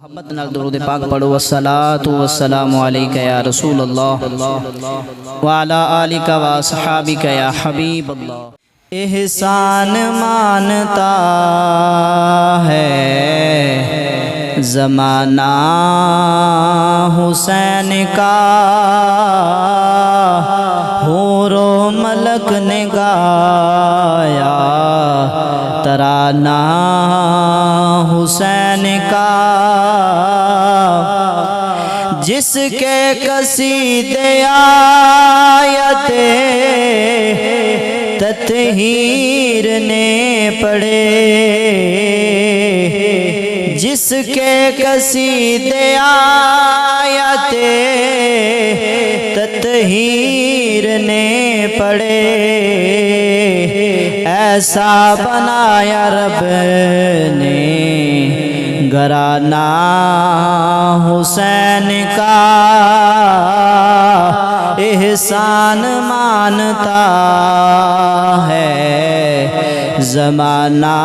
محبت نال درود پاک پڑھو والصلاة والسلام علیکہ یا رسول اللہ وعلی آلک واصحابک یا حبیب اللہ۔ احسان مانتا ہے زمانہ حسین کا، حور و ملک نے گایا ترانہ حسین کا، جس کے قصیدے آیت تطہیر نے پڑھے، جس کے قصیدے آیت تطہیر نے پڑھے، ایسا بنایا رب نے گھرانہ حسین کا، احسان مانتا ہے زمانہ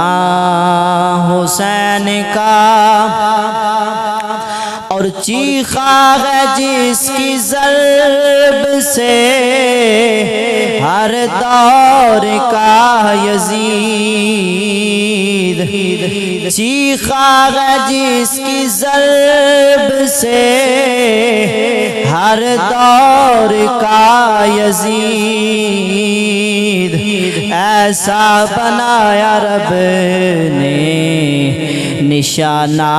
حسین کا، اور چیخا ہے جس کی ضرب سے ہر دور کا یزید، چیخا ہے جس کی ضرب سے ہر دور کا یزید، ایسا بنایا رب نے نشانہ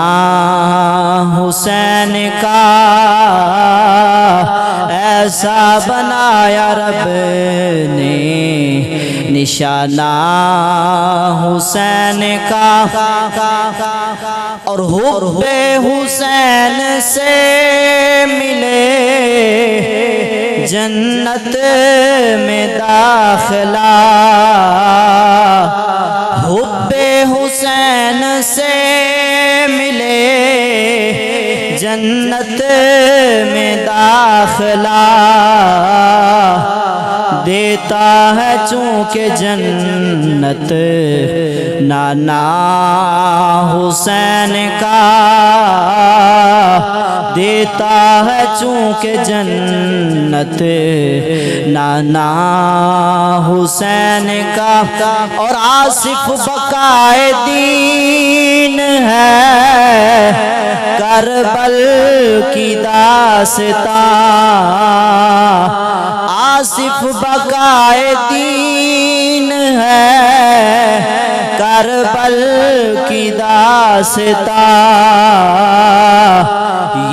حسین کا، ایسا بنایا رب نے نشانہ حسین کا، اور حب حسین سے ملے جنت میں داخلہ، حب حسین سے ملے جنت میں داخلہ، دیتا ہے چونکہ جنت نانا حسین کا، دیتا ہے چونکہ جنت نانا حسین کا، اور آصف بقائے دین ہے کربل کی داستان، آصف بقائے دین ہے کربل کی داستان،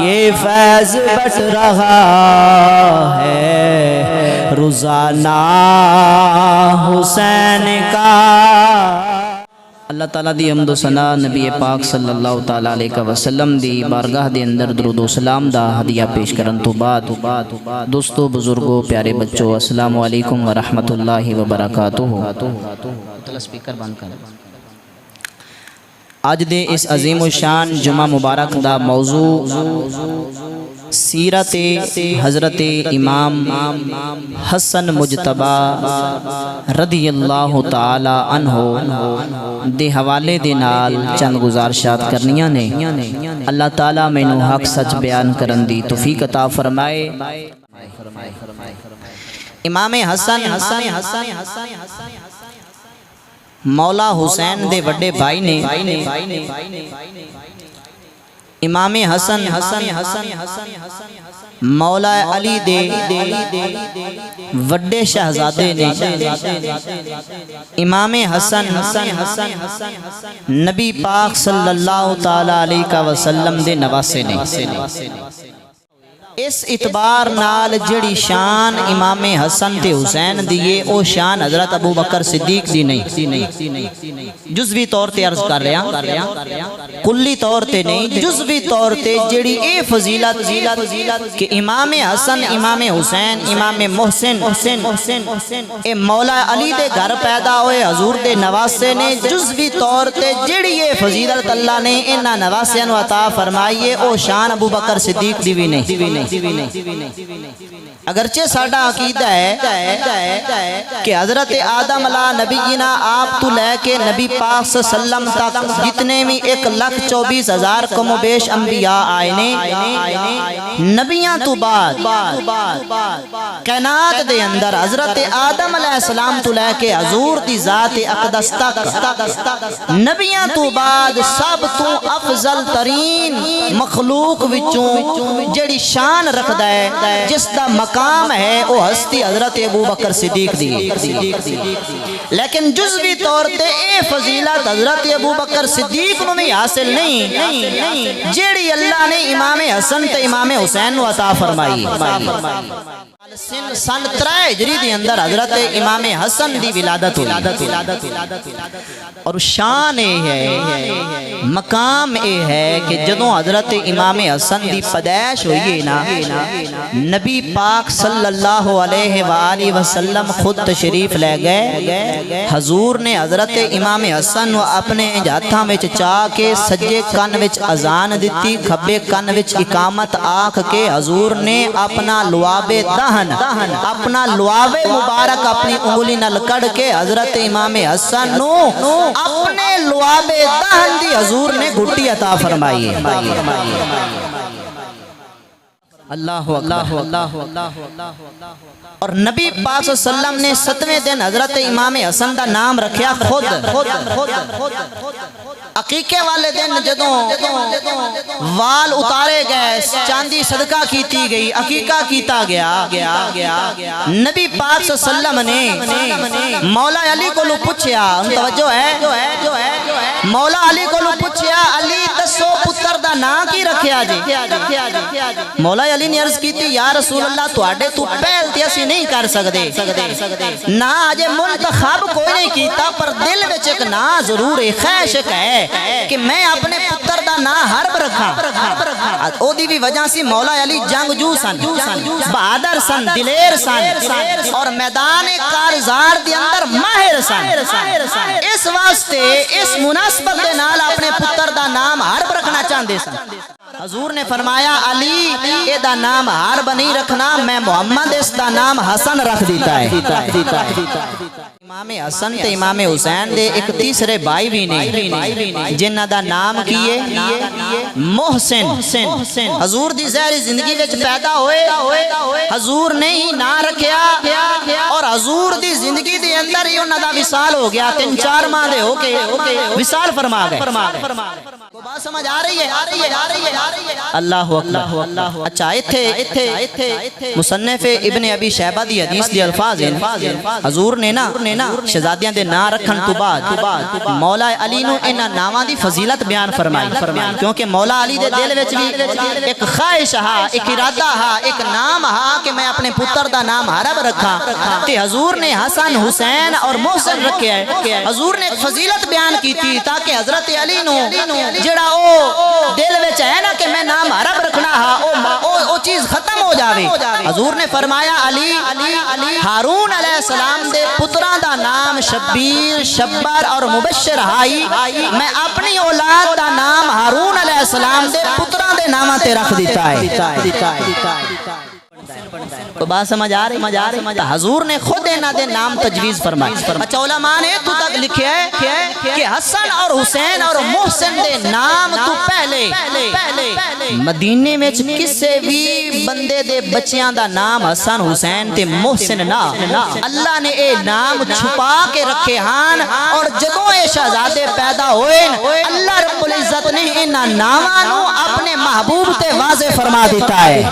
یہ فیض بٹ رہا ہے روزانہ حسین کا۔ اللہ تعالیٰ دی حمد و ثنا نبی پاک صلی اللہ تعالیٰ علیہ وسلم دی بارگاہ دے اندر درود و سلام دا ہدیہ پیش کرن تو بعد دوستو بزرگو پیارے بچوں السلام علیکم ورحمت اللہ وبرکاتہ۔ سپیکر بند کر۔ آج دے اس عظیم الشان جمعہ مبارک دا موضوع سیرت حضرت امام حسن مجتبی رضی اللہ تعالی عنہ دے حوالے دے نال چند گزارشات کرنیاں نے۔ اللہ تعالیٰ مینوں حق سچ بیان کرن دی توفیق عطا فرمائے۔ امام حسن مولا حسین دے وڈے بھائی نے، امام حسن مولا علی دے وڈے شہزادے نے، امام حسن نبی پاک صلی اللہ تعالی علیہ وسلم دے نواسے نے۔ اس اعتبار نال جڑی شان امام حسن تے حسین دیئے او شان حضرت ابو بکر صدیق دی نہیں، جزوی طور تے عرض کر رہا کلی طور تے نہیں، جزوی طور تے جڑی اے فضیلت کہ امام حسن امام حسین امام محسن اے مولا علی دے گھر پیدا ہوئے حضور دے نواسے نے، جزوی طور تے جڑی اے فضیلت اللہ نے انہاں نواسیاں نو عطا فرمائیے او شان ابو بکر صدیق دی بھی نہیں۔ اگرچہ ساڈا عقیدہ ہے کہ حضرت آدم علیہ نبینا آپ تو لے کے نبی پاک صلی اللہ علیہ وسلم تک جتنے بھی 1,24,000 کم و بیش انبیاء آئے نے نبیاں تو بعد کائنات دے اندر حضرت آدم علیہ السلام تو لے کے حضور دی ذات اقدس تک نبیاں تو بعد سب تو افضل ترین مخلوق وچوں جڑی شان رکھدا ہے جس دا مقام ہے وہ ہستی حضرت ابو بکر صدیق دی لیکن جزوی طور تے اے فضیلت حضرت ابو بکر صدیق نو بھی حاصل نہیں جیڑی اللہ نے امام حسن تے امام حسین نو عطا فرمائی سن 3 ہجری دی اندر حضرت امام حسن دی ولادت ہوئی اور شان اے ہے مقام اے ہے کہ جدوں حضرت امام حسن دی پیدائش ہوئی نا نبی پاک صلی اللہ علیہ وآلہ وسلم خود تشریف لے گئے حضور نے حضرت امام حسن و اپنے ہاتھاں وچ چا کے سجے کن وچ اذان دتی کھبے کن وچ اقامت آکھ کے حضور نے اپنا لعاب دہن اپنا لعاب مبارک اپنی انگلی نال کڑ کے حضرت امام حسن نو اپنے لعاب دہن دی حضور نے گھٹی عطا فرمائی اللہ اور نبی پاک صلی اللہ علیہ وسلم نے 7ویں دن حضرت امام حسن دا نام رکھیا خود عقیقے والے دن جدوں وال اتارے گئے چاندی صدقہ کیتی گئی عقیقہ کیتا گیا نبی پاک صلی اللہ علیہ وسلم نے مولا علی کو پوچھیا توجہ ہے مولا علی کو پوچھیا علی دسو پتر دا نام کی رکھیا جی مولا علی نے عرض کیتی یا رسول اللہ تواڈے تو پہل تے اسی نہیں کر سکدے نا اجے منتخب کوئی نہیں کیتا پر دل وچ ایک نا ضرور ہے خواہش ہے کہ میں اپنے پتر دا نا حرب رکھاں او دی بھی وجہ سی مولا علی جنگجو سن بہادر سن دلیر سن اور میدان کارزار دے اندر ماہر سن اس واسطے اس مناسبت دے نال اپنے پتر دا نام حرب رکھنا چاہندے سن حضور نے فرمایا علی اے دا نام حرب نہیں رکھنا میں محمد اس دا نام حسن رکھ دیتا ہے امام حسن تے امام حسین دے ایک تیسرے بھائی بھی نہیں جنہ دا نام کیے محسن حضور دی ظاہری زندگی وچ پیدا ہوئے حضور نے ہی نا رکھیا اور حضور دی زندگی دے اندر ہی انہاں دا وصال ہو گیا 3-4 ماہ دے ہو کے وصال فرما گئے کو بات سمجھ آ رہی ہے اللہ اکبر اچھا ایتھے مصنف ابن ابی شیبہ دی حدیث دی الفاظ ہیں حضور نے نا شہزادیاں دے نا رکھن تو بعد مولا علی نو انہاں ناماں دی فضیلت بیان فرمائی کیونکہ مولا علی دے دل وچ بھی ایک خواہش ہا ایک ارادہ ہا ایک نام ہا کہ میں اپنے پتر دا نام حرب رکھاں تے حضور نے حسن حسین اور محسن رکھے ہے حضور نے ایک فضیلت بیان کی تھی تاکہ حضرت علی نو جڑا او دل وچ ہے نا کہ میں نام حرب رکھنا ہا او چیز ختم ہو جاوے حضور نے فرمایا علی ہارون علیہ السلام دے پتراں دا نام شبیر شبر اور مبشر ہائی میں اپنی اولاد دا نام ہارون علیہ السلام دے پتراں دے ناماں تے رکھ دیتا ہے تو بات سمجھ آ رہی حضور نے خود انہاں دے نام تجویز فرمائی اچھا علماء نے تو تک لکھیا ہے کہ حسن اور حسین اور محسن دے نام تو پہلے مدینے وچ کسے بھی بندے دے بچیاں دا نام حسن حسین تے محسن نہ اللہ نے اے نام چھپا کے رکھے ہان اور جدوں اے شہزادے پیدا ہوئے اللہ رب العزت نے انہاں ناماں نو اپنے محبوب تے واضح فرما دیتا ہے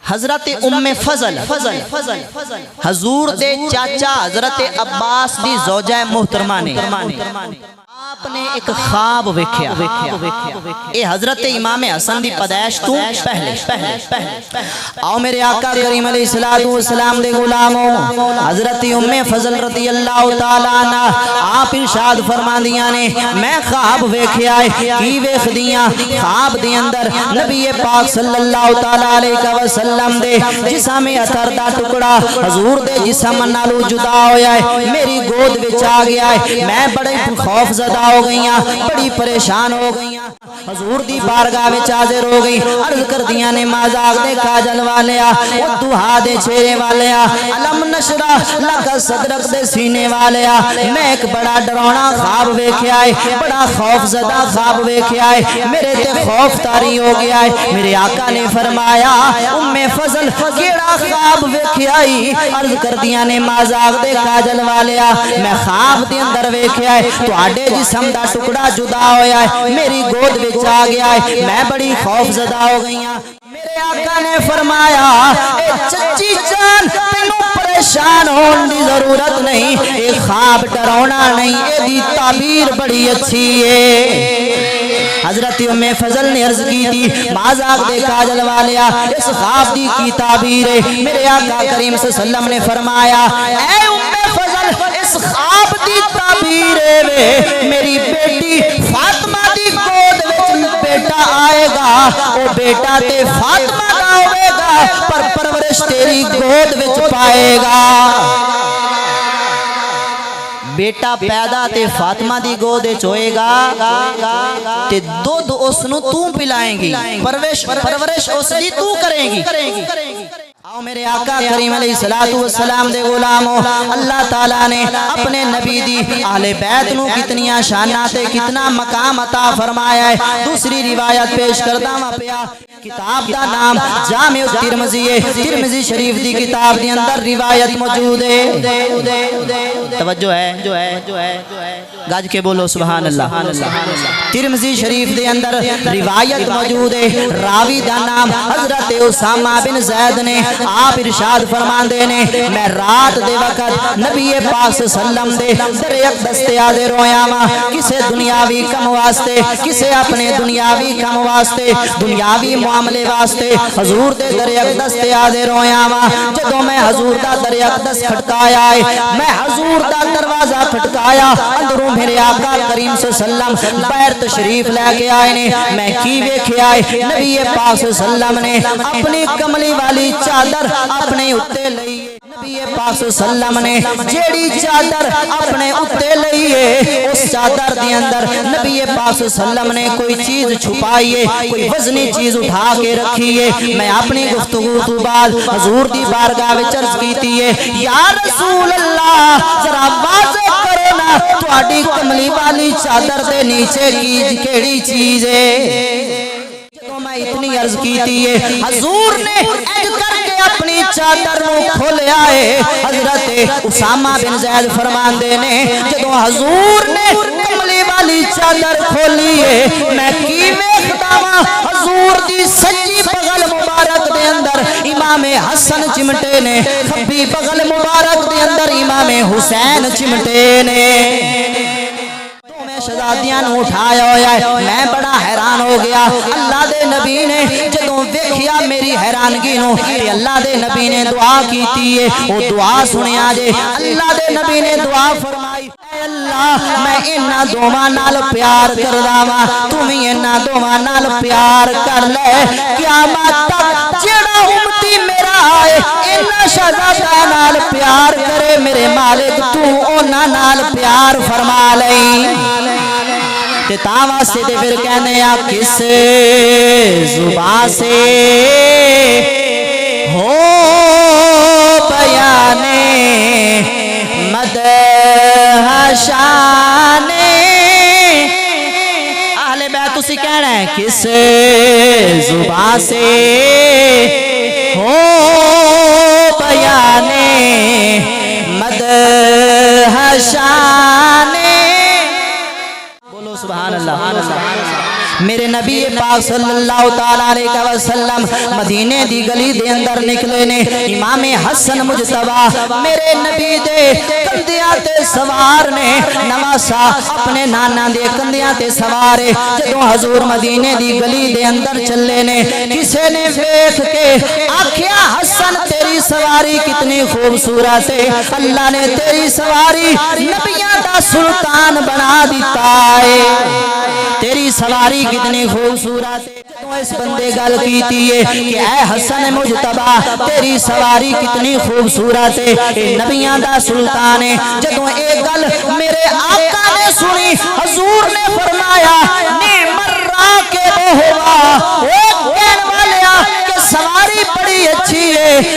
حضرت ام فضل حضور دے چاچا حضرت عباس دی زوجہ محترمہ نے آپ نے ایک خواب ویکھیا اے حضرت امام حسن دی پیدائش تو پہلے آؤ میرے آقا کریم علیہ السلام دے غلاموں حضرت ام فضل رضی اللہ تعالیٰ عنہ آپ ارشاد فرماندیاں نے میں خواب ویکھیا ہے کی ویکھ دیاں خواب دے اندر نبی پاک صلی اللہ تعالیٰ علیہ وسلم دے جسم اثر دا ٹکڑا حضور دے جسم نالو جدا ہویا ہے میری گود وچ آ گیا ہے میں بڑے خوف زدہ ہو گئیاں بڑی پریشان ہو گئیاں حضور دی بارگاہ وچ حاضر ہو گئی عرض کر دیاں نے مازاق دے کاجل والیا او دوہا دے چہرے والیا علم نشرہ لک صدرک دے سینے والیا میں ایک بڑا ڈرونا خواب ویکھیا ہے بڑا خوف زدہ خواب ویکھیا ہے میرے تے خوف طاری ہو گیا ہے میرے آقا نے فرمایا ام فضل کیڑا خواب ویکھیا ہے عرض کر دیاں نے مازاق دے کاجل والیا میں خواب دے اندر ویکھیا ہے تواڈے جسم دا ٹکڑا جدا ہویا ہے میری گود وچ آ گیا ہے میں بڑی خوف زدہ ہو گئی ہاں میرے آقا نے فرمایا اے چچی جان تینوں پریشان ہون دی ضرورت نہیں اے خواب ڈراونا نہیں اے دی تعبیر بڑی اچھی ہے حضرت ام فضل نے عرض کی تھی مازاق دے کاجل والیا اس خواب دی کی تعبیر ہے میرے آقا کریم صلی اللہ علیہ وسلم نے فرمایا اے ام فضل اس خواب دی تعبیر ہے میری بیٹی فاطمہ دی گود وچ بیٹا آئے گا او بیٹا تے فاطمہ دا ہوئے گا پر پرورش تیری گود وچ پائے گا بیٹا پیدا تے فاطمہ دی گود وچ ہوئے گا تے دودھ اس نو تو پلائیں گی پرورش اس دی تو کریں گی آؤ میرے آقا کریم علیہ السلام دے غلاموں اللہ تعالیٰ نے اپنے نبی دی اہل بیت نو کتنیاں شانات کتنا مقام عطا فرمایا ہے دوسری روایت پیش کرتا ہوں پیا کتاب دا نام جامع الترمذی ہے ترمذی شریف دی کتاب دی اندر روایت موجود ہے توجہ ہے گاج کے بولو سبحان اللہ ترمذی شریف دے اندر روایت موجود ہے راوی دا نام حضرت اسامہ بن زید نے آپ ارشاد فرماندے نے میں رات دے وقت نبی پاک صلی اللہ علیہ وسلم دے در اقدس تے حاضر ہویا ماں کسے دنیاوی کم واسطے کسے اپنے دنیاوی کم واسطے دنیاوی معاملے واسطے حضور دے در اقدس تے حاضر ہویا ماں جدوں میں حضور دا در اقدس کھٹکایا ہے میں حضور دا دروازہ کھٹکایا اندروں میرے آقا کریم صلی اللہ علیہ وسلم باہر تشریف لے کے آئے نے میں کی ویکھیا ہے نبی پاک صلی اللہ علیہ وسلم نے اپنی کملی والی چادر اپنے اتے لئی نبی پاک صلی اللہ علیہ وسلم نے جیڑی چادر اپنے اتے لئی ہے اس چادر دے اندر نبی پاک صلی اللہ علیہ وسلم نے کوئی چیز چھپائی ہے کوئی وزنی چیز اٹھا کے رکھی ہے میں اپنی گفتگو تو بعد حضور دی بارگاہ وچ عرض کیتی ہے یا رسول اللہ ذرا واضح کرو نا تہاڈی کملی والی چادر دے نیچے کی کیڑی چیز ہے میں اتنی عرض کیتی ہے حضور نے اج کر کے اپنی چادر نو کھولیا ہے حضرت اسامہ بن زید فرماندے نے جدوں حضور نے کملی والی چادر کھولی ہے میں کی ویکھدا واں حضور دی سجی بغل مبارک دے اندر امام حسن چمٹے نے کھبی بغل مبارک دے اندر امام حسین چمٹے نے شہزادیاں نو اٹھایا ہویا ہے میں بڑا حیران ہو گیا اللہ دے نبی نے جدوں ویکھیا میری حیرانگی نو کہ اللہ دے نبی نے دعا کیتی ہے او دعا سنیا جے اللہ دے نبی نے دعا فرمائی اے اللہ میں انہاں دوواں نال پیار کردا واں تو وی انہاں دوواں نال پیار کر لے قیامت تک جڑا امتی میرا آئے انہاں شہزادیاں نال پیار کرے میرے مالک تو انہاں نال پیار فرما لئی تے تا واسطے تے پھر کہنے آ کس زبان سے ہو بیان مدح شان اہل بیت اسی کہنا ہے کس زبان سے ہو بیان مدح شان سبحان اللہ میرے نبی پاک صلی اللہ تعالیٰ علیہ وسلم مدینے دی گلی دے اندر نکلے نے امام حسن مجتبی میرے نبی دے کندیاں تے سوار نے نواسا اپنے نانا دے کندیاں تے سوارے جدوں حضور مدینے دی گلی دے اندر چلے نے کسے نے ویکھ کے آکھیا حسن تیری سواری کتنی خوبصورت ہے اللہ نے تیری سواری نبیاں دا سلطان بنا دیتا ہے تیری سواری کتنی خوبصورت ہے تو اس بندے گل کیتی ہے کہ اے حسن مجتبی تیری سواری کتنی خوبصورت ہے اے نبیاں دا سلطان ہے جدوں اے گل میرے آقا نے سنی حضور نے فرمایا نعم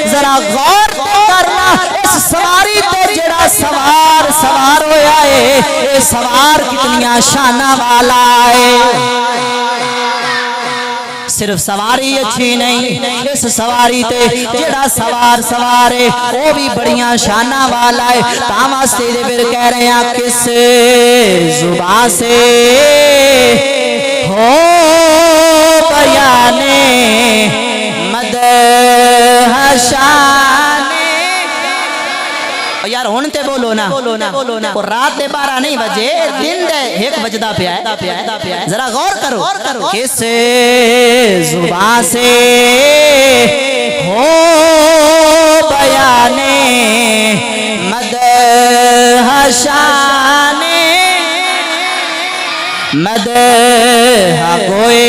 ذرا غور کرنا اس سواری تے جڑا سوار ہویا ہے اے سوار کتنیاں شاناں والا ہے صرف سواری اچھی نہیں اس سواری تے جڑا سوار ہے وہ بھی بڑیاں شاناں والا ہے تاں سے پھر کہہ رہے ہیں کس زبان سے ہو بیانے مدح شان یار ہون تے بولو نا اور رات دے 12 نہیں بجے دن دے 1 بجدا پیا ہے ذرا غور کرو کس زبان سے ہو بیانے مدح شان مدح گوئے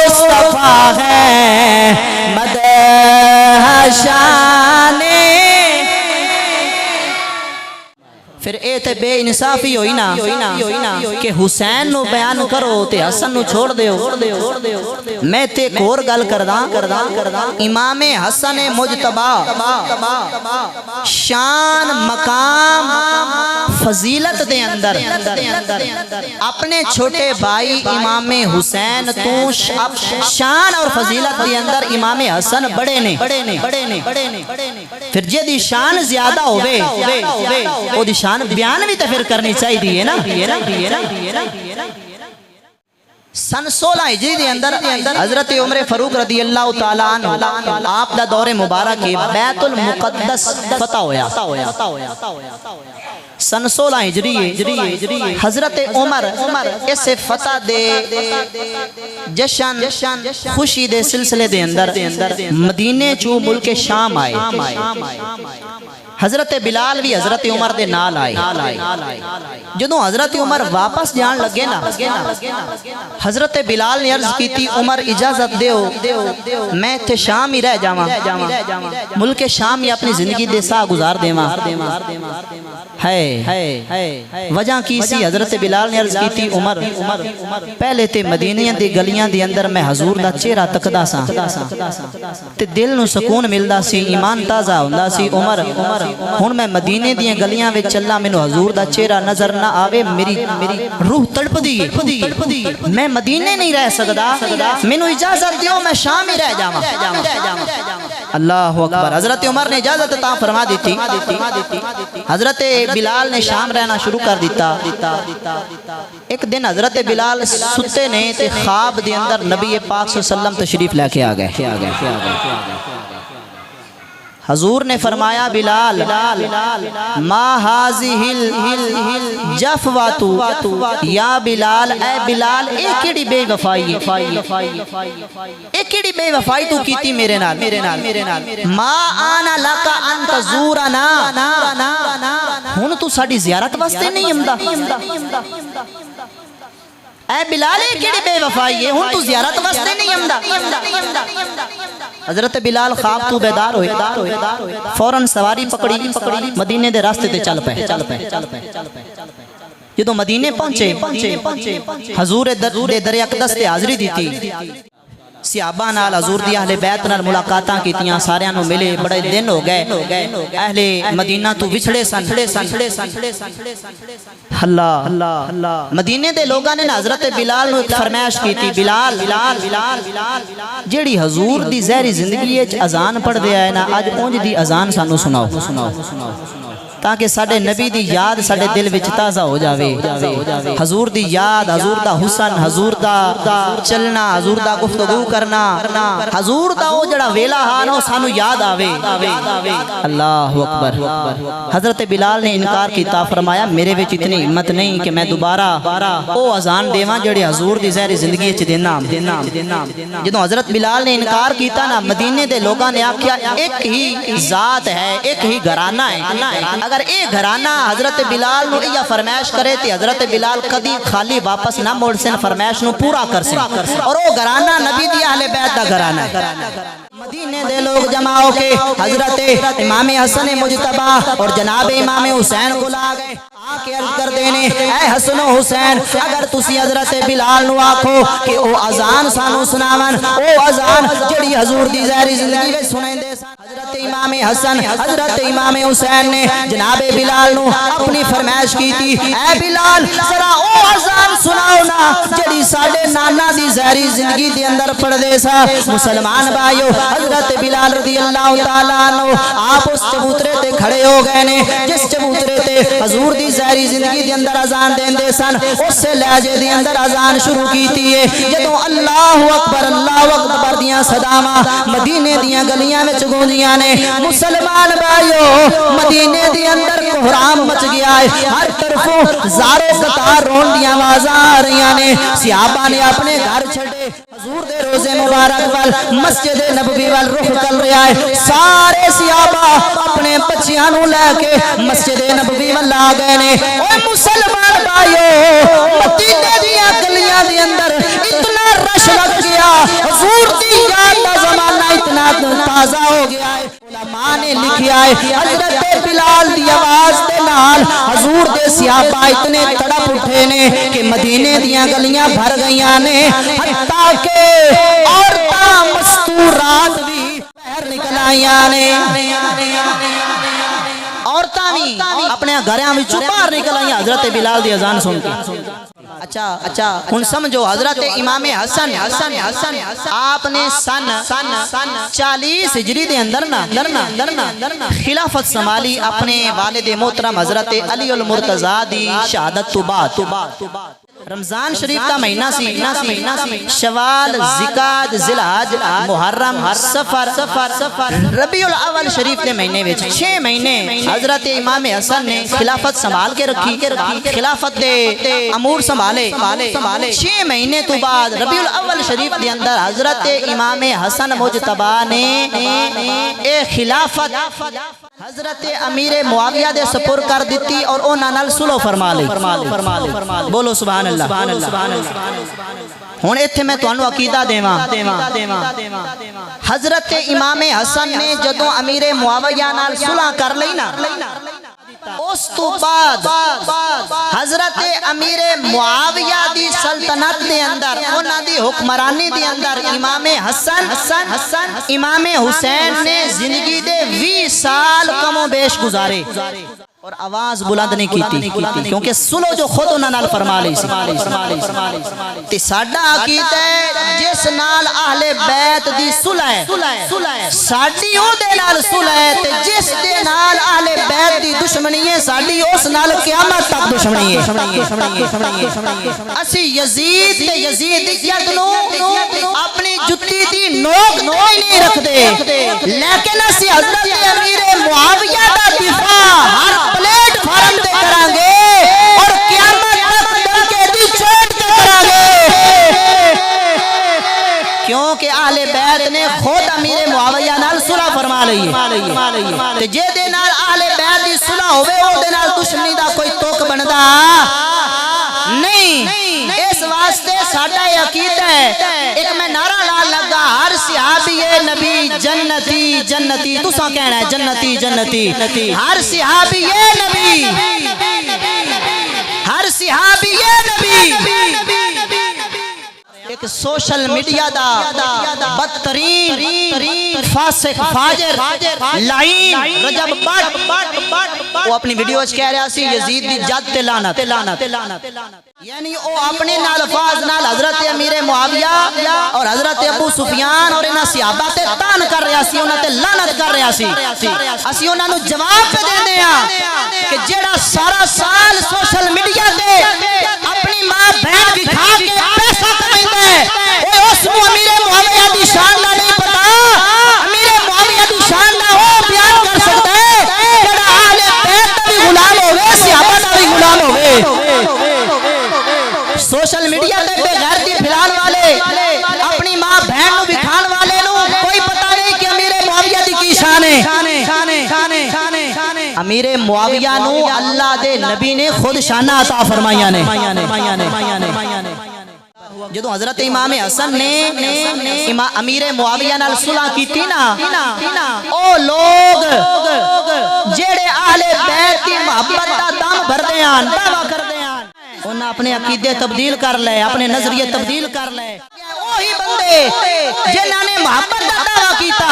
مصطفیٰ ہے مدح شان پھر اے تے بے انصافی ہوئی نا کہ حسین نو بیان کرو تے حسن نو چھوڑ دیو میں تے ایک اور گل کرداں امام حسن مجتبی شان مقام فضیلت دے اندر اپنے چھوٹے بھائی امام حسین تو شان اور فضیلت دے اندر امام حسن بڑے نے پھر جے دی شان زیادہ ہوئے او دی شان بیان بھی تو پھر کرنی چاہیے نا سن 16 ہجری دے اندر حضرت عمر فاروق رضی اللہ تعالیٰ عنہ آپ دا دور مبارک بیت المقدس فتح ہویا سن 16 ہجری حضرت عمر اس فتح دے جشن خوشی دے سلسلے دے اندر مدینے چو ملک شام آئے حضرت بلال بھی حضرت عمر دے نال آئے جدوں حضرت عمر واپس جان لگے نا حضرت بلال نے عرض کی تھی عمر اجازت دیو میں تے شام ہی رہ جاواں ملک شام ہی اپنی زندگی دے سا گزار دیواں ہے وجہ کی سی حضرت بلال نے عرض کی تھی عمر پہلے تے مدینے دی گلیاں دی اندر میں حضور دا چہرہ تکدا سا تے دل نو سکون ملدا سی ایمان تازہ ہوندا سی عمر ہن میں مدینے دی گلیاں وچ چلا مینوں حضور دا چہرہ نظر نہ آوے میری روح تڑپدی ہے میں مدینے نہیں رہ سکدا مینوں اجازت دیو میں شام ہی رہ جاواں اللہ اکبر حضرت عمر نے اجازت عطا فرما دیتی حضرت بلال نے شام رہنا شروع کر دیتا ایک دن حضرت بلال ستے نے تے خواب دے اندر نبی پاک صلی اللہ علیہ وسلم تشریف لے کے آ گئے حضور نے فرمایا بلال ما هذه الجفوات یا بلال اے بلال ایک کیڑی بے وفائی ایک کیڑی بے وفائی تو کیتی میرے نال ما آنا لکا ان تزورنا ہن تو ساڈی زیارت واسطے نہیں آندا اے بلال ایک کیڑی بے وفائی ہے ہن تو زیارت واسطے نہیں آندا حضرت بلال خواب تو بیدار ہوئے فوراً سواری پکڑی مدینے دے راستے تے چل پے جدوں مدینے پہنچے حضور در اقدس تے حاضری دیتی صحابہ نال حضور دی اہل بیت نال ملاقاتاں کیتیاں ساریاں نو ملے بڑے دن ہو گئے اہل مدینہ تو وچھڑے سن اللہ مدینے دے لوگاں نے حضرت بلال نو ایک فرمائش کیتی بلال جیڑی حضور دی زہری زندگی وچ اذان پڑھ دے آئے نا اج اونج دی اذان سانو سناؤ تاکہ ساڈے نبی دی یاد ساڈے دل وچ تازہ ہو جاوے حضور دی یاد حضور دا حسن حضور دا چلنا حضور دا گفتگو کرنا حضور دا او جڑا ویلا ہاں نو سانو یاد آوے اللہ اکبر حضرت بلال نے انکار کیتا فرمایا میرے وچ اتنی ہمت نہیں کہ میں دوبارہ او اذان دیواں جڑی حضور دی زہری زندگی وچ دینا جدوں حضرت بلال نے انکار کیتا نا مدینے دے لوگاں نے آکھیا ایک ہی ذات ہے ایک ہی گھرانہ ہے اگر اے گھرانہ حضرت بلال نو یا فرمائش کرے تے حضرت بلال کدی خالی واپس نہ موڑ سن فرمائش نو پورا کر سن اور او گھرانہ نبی دی اہل بیت دا گھرانہ ہے مدینے دے لوگ جمع ہو کے حضرت امام حسن مجتبی اور جناب امام حسین کو لا گئے کے عرض کر دینے اے حسن و حسین اگر تسی حضرت بلال نو آکھو کہ او اذان سانو سناون او اذان جڑی حضور دی ظاہری زندگی وچ سنائندے سن حضرت امام حسن حضرت امام حسین نے جناب بلال نو اپنی فرمائش کی تھی اے بلال ذرا او اذان سناؤ نا جڑی ساڈے نانا دی ظاہری زندگی دے اندر پڑھ دے سا مسلمان بھائیو حضرت بلال رضی اللہ تعالیٰ عنہ آپ اس چبوترے تے کھڑے ہو گئے نے جس چبوترے تے حضور دی ظاہری زندگی دے اندر اذان دین دے سن اس سے لہجے دے اندر اذان شروع کیتی ہے جدوں اللہ اکبر دیاں صداواں مدینے دیاں گلیاں وچ گونجیاں نے مسلمان بھائیو مدینے دے اندر کوہرام مچ گیا ہے ہر طرفوں زارو قطار رون دیاں آوازاں آ رہیاں نے صحابہ نے اپنے گھر چھڈے حضور دے روزے مبارک وال مسجد نبوی وال رخ کر رہا ہے سارے صحابہ اپنے بچیاں نو لے کے مسجد نبوی وال آ گئے نے اوے مسلمان بھائیو مدینے دیاں گلیاں دے اندر اتنا رش لگ گیا حضور دی یاد دا زمانہ اتنا تازہ ہو گیا ہے علماء نے لکھیا ہے حضرت بلال دی آواز دے نال حضور دے صحابہ اتنے تڑپ اٹھے نے کہ مدینے دیاں گلیاں بھر گئیاں نے حتیٰ کہ عورتاں مستورات بھی باہر نکل آئیاں نے عورتاں بھی اپنے گھراں وچوں باہر نکل آئیاں حضرت بلال دی اذان سن کے اچھا ہن سمجھو حضرت امام حسن آپ نے سن 40 ہجری دے اندر نا خلافت سنبھالی اپنے والد محترم حضرت علی المرتضیٰ دی شہادت تو بعد رمضان شریف کا مہینہ سی شوال ذکات ذوالحج محرم سفر ربیع الاول شریف کے مہینے وچ 6 مہینے حضرت امام حسن نے خلافت سنبھال کے رکھی خلافت دے امور سنبھالے 6 مہینے تو بعد ربیع الاول شریف دے اندر حضرت امام حسن مجتبی نے اے خلافت حضرت امیر معاویہ دے سپر کر دیتی اور انہاں نال صلح فرما لی بولو سبحان اللہ ہن ایتھے میں تانوں عقیدہ دیواں حضرت امام حسن نے جدوں امیر معاویہ نال صلح کر لئی نا اس تو بعد حضرت امیر معاویہ دی سلطنت دے اندر انہاں دی حکمرانی دے اندر امام حسن امام حسین نے زندگی دے 20 سال کم و بیش گزارے اور آواز بلند نہیں کیتی کیونکہ صلح جو خود انہاں نال فرما لئی سی تے ساڈا عقیدہ ہے جس نال اہل بیت دی صلح ہے ساڈی او دے نال صلح ہے تے جس دے نال اہل بیت دی دشمنی ہے ساڈی اس نال قیامت تک دشمنی ہے اسی یزید تے یزیدیت نو اپنی جُتی دی نوک نہیں رکھ دے لیکن اسی حضرت امیر معاویہ دا دفاع ہر پلیٹ فارم دے کران گے اور قیامت تک ڈنکے دی چوٹ تے کران گے کیونکہ اہل بیت نے خود امیر معاویہ نال صلح فرما لئی ہے تے جے دے نال اہل بیت دی صلح ہوے او دے نال دشمنی دا کوئی توک بندا نہیں اس واسطے ساڈا یہ عقیدہ ہے ایک میں نعرہ لا لگا ہر صحابی نبی جنتی تساں کہنا ہے جنتی ہر صحابی نبی ایک سوشل میڈیا دا بدترین فاسق فاجر لعین رجب بٹ وہ اپنی ویڈیو وچ کہہ رہا سی یزید دی جد تے لعنت یعنی او اپنے نال الفاظ نال حضرت امیر معاویہ اور حضرت ابو سفیان اور انہاں صحابہ تے تان کر رہا سی انہاں تے لعنت کر رہا سی اسی انہاں نو جواب پہ دیندے ہاں کہ جیڑا سارا سال سوشل میڈیا تے اپنی ماں بہن دکھا کے پیسہ کمائندا ہے اوے اس نو امیر معاویہ دی شان دا نہیں پتا امیر معاویہ دی شان دا او بیان کر سکتا ہے جیڑا اہل بیت دا بھی غلام ہوے صحابہ دا بھی غلام ہوے سوشل میڈیا تے بے غیرتی پھیلان والے اپنی ماں بہن نو بکھان والے نو کوئی پتہ نہیں کہ امیر معاویہ دی کی شان ہے امیر معاویہ نو اللہ دے نبی نے خود شانہ عطا فرمائیاں نے جدو حضرت امام حسن نے امیر معاویہ نال صلح کیتی نا او لوگ جڑے اہل بیت دی محبت دا دم بھردے ہیں دعویٰ کردے ہیں انہاں اپنے عقیدے تبدیل کر لے اپنے نظریے تبدیل کر لے وہی بندے جنہاں نے محبت دا دعویٰ کیتا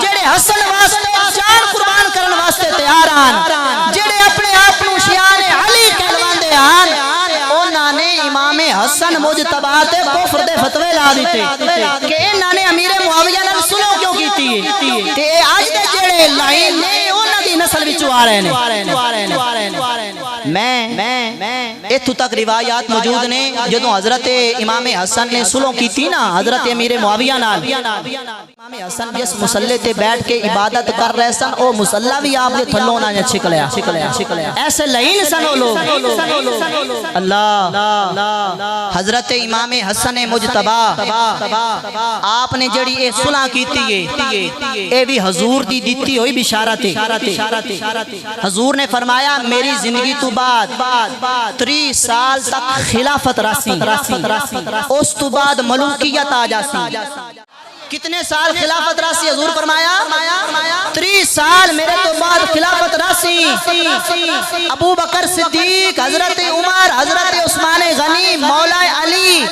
جڑے حسن واسطے جان قربان کرن واسطے تیار ہیں جڑے اپنے آپ نو شیان علی کہلواندے ہیں انہاں نے امام حسن مجتبی تے کفر دے فتوی لا دیتے کہ انہاں نے امیر معاویہ نال صلح کیوں کیتی ہے تے اج دے جڑے لائن نے انہاں دی نسل وچوں آ رہے نے میں اتھو تک روایات موجود نے جدوں حضرت امام حسن نے صلح کیتی نا حضرت امیر معاویہ نال امام حسن جس مصلی تے بیٹھ کے عبادت کر رہے سن او مصلی بھی آپ دے تھلوں نہ چھکلیا ایسے لعین سن او لوگ اللہ حضرت امام حسن مجتبی آپ نے جڑی اے صلح کیتی ہے اے بھی حضور دی دتی ہوئی بشارت ہے حضور نے فرمایا میری زندگی تو بعد 30 سال تک خلافت راسی اس تو بعد ملوکیت آ جاسی کتنے سال خلافت راسی حضور فرمایا 30 سال میرے تو بعد خلافت راسی ابو بکر صدیق حضرت عمر حضرت عثمان غنی مولا علی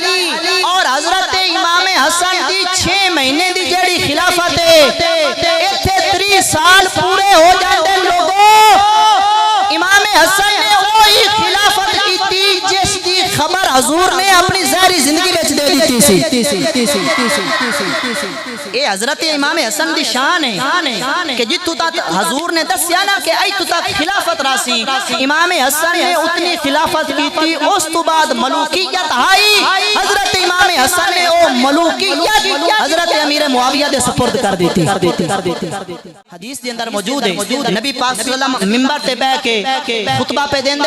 اور حضرت امام حسن دی 6 مہینے دی جڑی خلافت ہے ایتھے 30 سال پورے ہو جاندے لوگوں امام حسن نے وہی خلافت کیتی جس دی خبر حضور نے اپنی ظاہری زندگی وچ دے دیتی سی اے حضرت امام حسن دی شان ہے کہ جتو تک حضور نے دسیا نا کہ ایتو تک خلافت راسی امام حسن نے اتنی خلافت کیتی اس تو بعد ملوکیت آئی حضرت امام حسن نے او ملوکیت حضرت امیر معاویہ دے سپرد کر دیتی حدیث دے اندر موجود ہے نبی پاک صلی اللہ علیہ وسلم منبر تے بیٹھ کے خطبہ پہ دین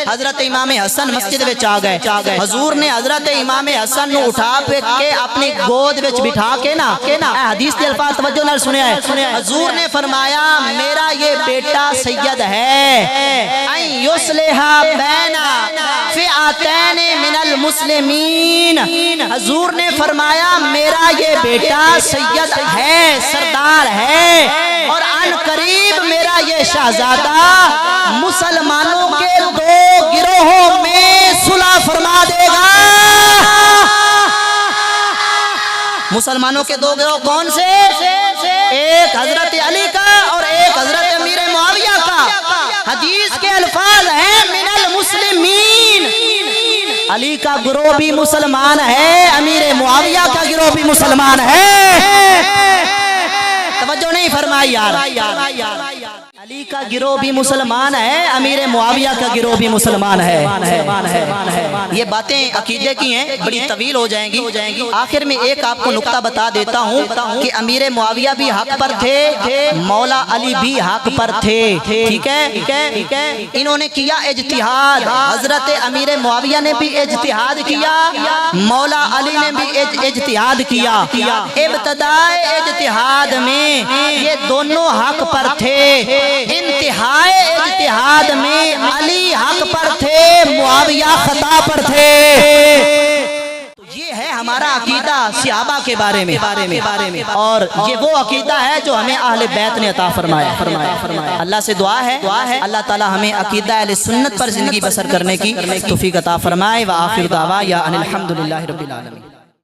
حضرت امام حسن مسجد وچ آ گئے حضور نے حضرت امام حسن نو اٹھا کے اپنی گود وچ بٹھا کے نا حدیث کے الفاظ توجہ نال سنیا ہے حضور نے فرمایا میرا یہ بیٹا سید ہے ان یصلح بین فئتین من المسلمین حضور نے فرمایا میرا یہ بیٹا سید ہے سردار ہے اور ان قریب میرا یہ شہزادہ مسلمانوں کے 2 گروہوں میں صلح فرما دے گا مسلمانوں کے 2 گروہ کون سے ایک حضرت علی کا اور ایک حضرت امیر معاویہ کا حدیث کے الفاظ ہیں من المسلمین علی کا گروہ بھی مسلمان ہے امیر معاویہ کا گروہ بھی مسلمان ہے توجہ نہیں فرمائی یار علی کا گروہ بھی مسلمان ہے امیر معاویہ کا گروہ بھی مسلمان ہے یہ باتیں عقیدے کی ہیں بڑی طویل ہو جائیں گی آخر میں ایک آپ کو نقطہ بتا دیتا ہوں کہ امیر معاویہ بھی حق پر تھے مولا علی بھی حق پر تھے ٹھیک ہے انہوں نے کیا اجتہاد حضرت امیر معاویہ نے بھی اجتہاد کیا مولا علی نے بھی اجتہاد کیا ابتدائے اجتہاد میں یہ دونوں حق پر تھے انتہائی اجتہاد میں علی حق پر تھے معاویہ خطا پر تھے یہ ہے ہمارا عقیدہ صحابہ کے بارے میں اور یہ وہ عقیدہ ہے جو ہمیں اہل بیت نے عطا فرمایا اللہ سے دعا ہے اللہ تعالی ہمیں عقیدہ اہل سنت پر زندگی بسر کرنے کی توفیق عطا فرمائے وآخر دعوانا ان الحمدللہ رب العالمین